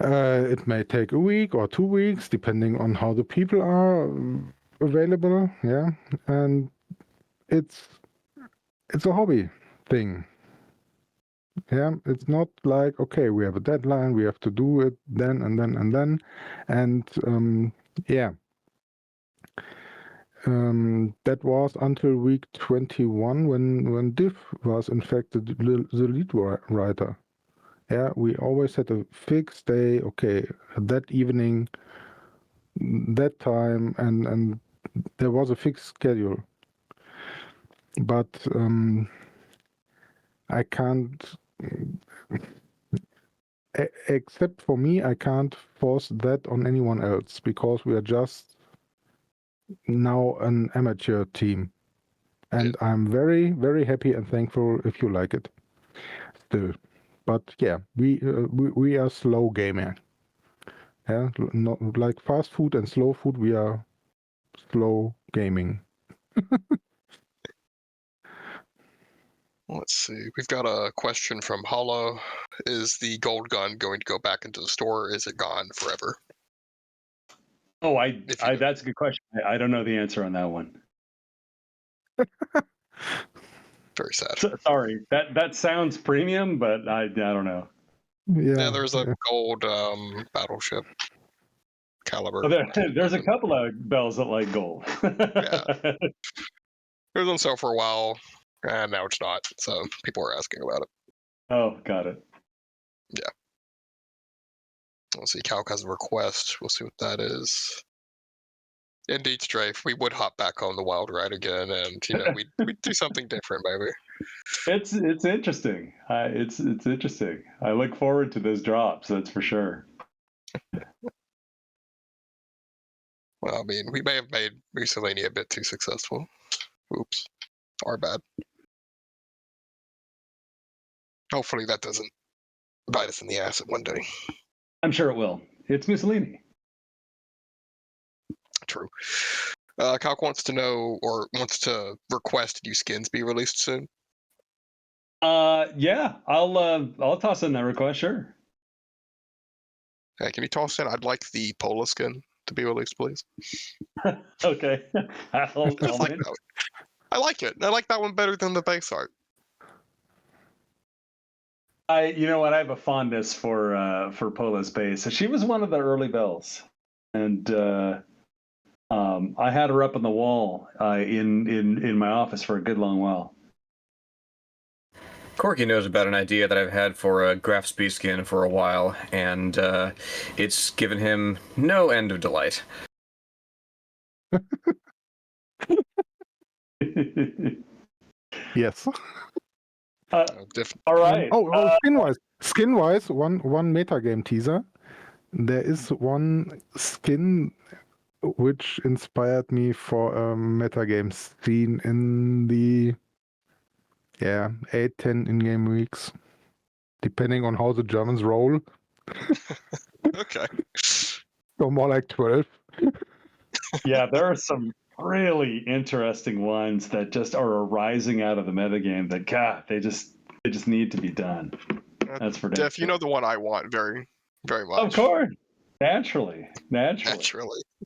it may take a week or 2 weeks, depending on how the people are available. Yeah, and it's a hobby thing. Yeah, it's not like, okay, we have a deadline, we have to do it then and then and then, and yeah. That was until week 21 when Div was in fact the lead writer. Yeah, we always had a fixed day, okay, that evening, that time, and there was a fixed schedule. But I can't, except for me, I can't force that on anyone else because we are just now an amateur team. and I'm very, very happy and thankful if you like it still. But yeah, we are slow gamer. Yeah, not like fast food and slow food. We are slow gaming. Let's see. We've got a question from Hollow. Is the gold gun going to go back into the store, or is it gone forever? Oh, If you know. that's a good question. I don't know the answer on that one. Very sad. Sorry, that sounds premium, but I don't know. Yeah, there's a gold battleship caliber. Oh, there's a couple of bells that like gold. Yeah. It was on sale for a while, and now it's not. So people are asking about it. Oh, got it. Yeah. Let's see. Calc has a request. We'll see what that is. Indeed, Strafe. We would hop back on the wild ride again, and we'd do something different, maybe. It's interesting. It's interesting. I look forward to those drops. That's for sure. Well, I mean, we may have made Mussolini a bit too successful. Oops. Our bad. Hopefully that doesn't bite us in the ass one day. I'm sure it will. It's Mussolini. True. Calc wants to know, or wants to request new skins be released soon. Yeah, I'll toss in that request. Sure. Hey, can you toss in? I'd like the Pola skin to be released, please. Okay. I'll like that one. I like it. I like that one better than the base art. You know what? I have a fondness for Pola's base. She was one of the early bells, and I had her up on the wall in my office for a good long while. Corky knows about an idea that I've had for a Graph Speed skin for a while, and it's given him no end of delight. Yes. All right. Skin-wise, one metagame teaser. There is one skin which inspired me for a metagame scene in the 8-10 in-game weeks, depending on how the Germans roll. Okay. So more like 12. Yeah, there are some really interesting ones that just are arising out of the metagame that they just need to be done. That's for Def, you know the one I want very, very much. Of course. Naturally.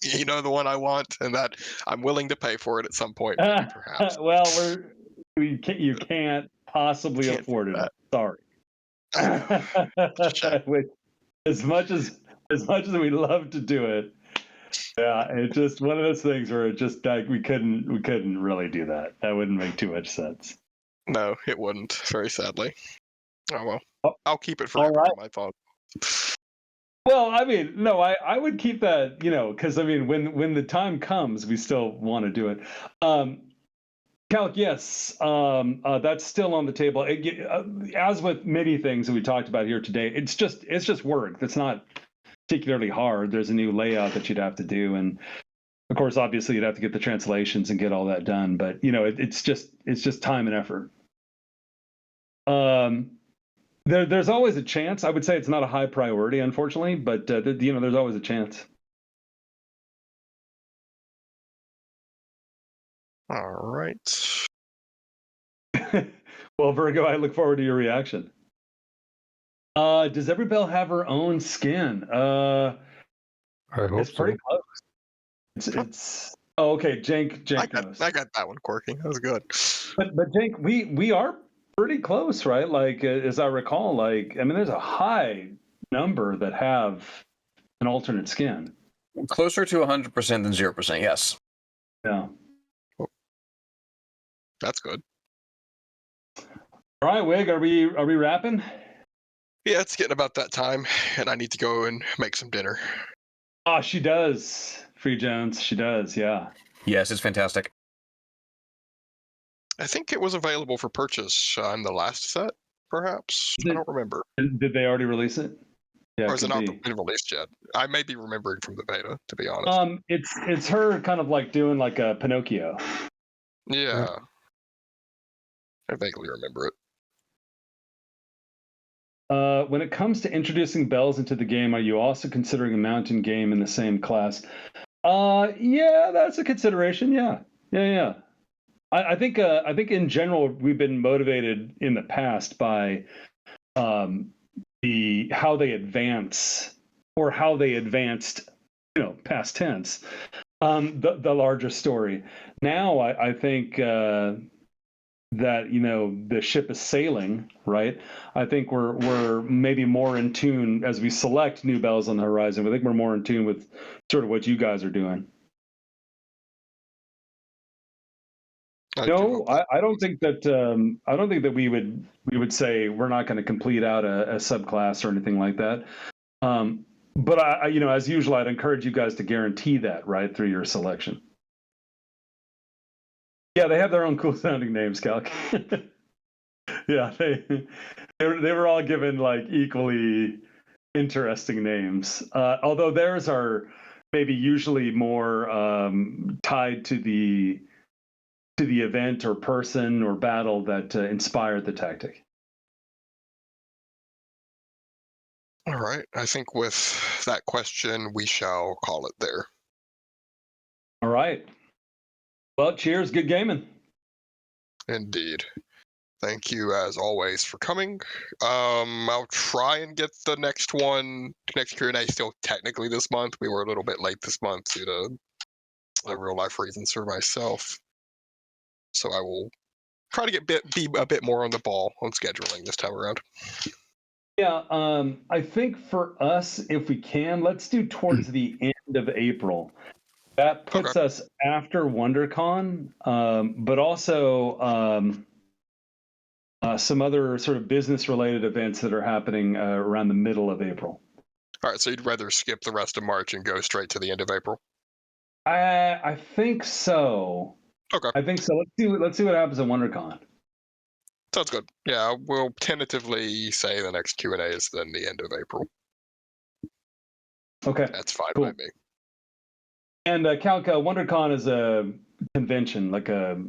You know the one I want, and that I'm willing to pay for it at some point, maybe, perhaps. Well, you can't possibly afford it. Sorry. as much as we love to do it, yeah, it's just one of those things where it just like we couldn't really do that. That wouldn't make too much sense. No, it wouldn't. Very sadly. Oh well. I'll keep it All forever. right. My thought. Well, I mean, no, I would keep that, because I mean, when the time comes, we still want to do it. Calc, yes, that's still on the table. As with many things that we talked about here today, it's just work. That's not particularly hard. There's a new layout that you'd have to do, and of course, obviously, you'd have to get the translations and get all that done. But it's just time and effort. There's always a chance. I would say it's not a high priority, unfortunately, but there's always a chance. All right. Well, Virgo, I look forward to your reaction. Does every bell have her own skin? I hope it's pretty close. It's oh, okay. Jank knows. I got that one, Quirky. That was good. But Jank, we are pretty close, right? Like as I recall, like I mean, there's a high number that have an alternate skin. Closer to 100% than 0%. Yes. Yeah. That's good. All right, Wig, are we wrapping? Yeah, it's getting about that time, and I need to go and make some dinner. Oh, she does. Free Jones, she does. Yeah. Yes, it's fantastic. I think it was available for purchase on the last set, perhaps. I don't remember. Did they already release it? Yeah, or is it not been released yet? I may be remembering from the beta, to be honest. It's her kind of like doing like a Pinocchio. Yeah. I vaguely remember it. When it comes to introducing bells into the game, are you also considering a mountain game in the same class? Yeah, that's a consideration. Yeah. I think in general we've been motivated in the past by how they advance or how they advanced, past tense, the larger story. Now I think that the ship is sailing, right? I think we're maybe more in tune as we select new bells on the horizon. I think we're more in tune with sort of what you guys are doing. No, I don't think that we would say we're not going to complete out a subclass or anything like that. But I as usual, I'd encourage you guys to guarantee that right through your selection. Yeah, they have their own cool sounding names, Calc. Yeah, they were all given like equally interesting names. Although theirs are maybe usually more tied to the event or person or battle that inspired the tactic. All right. I think with that question, we shall call it there. All right. Well, cheers. Good gaming. Indeed. Thank you, as always, for coming. I'll try and get the next Q&A still technically this month. We were a little bit late this month due to real life reasons for myself. So I will try to be a bit more on the ball on scheduling this time around. Yeah, I think for us, if we can, let's do towards the end of April. That puts us after WonderCon, but also some other sort of business-related events that are happening around the middle of April. All right, so you'd rather skip the rest of March and go straight to the end of April? I think so. Okay. I think so. Let's see what happens at WonderCon. Sounds good. Yeah, we'll tentatively say the next Q&A is then the end of April. Okay. That's fine cool. by me. And Calca, WonderCon is a convention, like a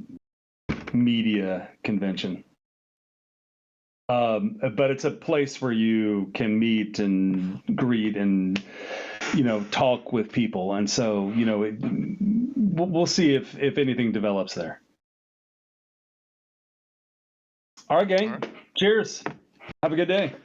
media convention. But it's a place where you can meet and greet and talk with people, and so we'll see if anything develops there. All right, gang. All right. Cheers. Have a good day.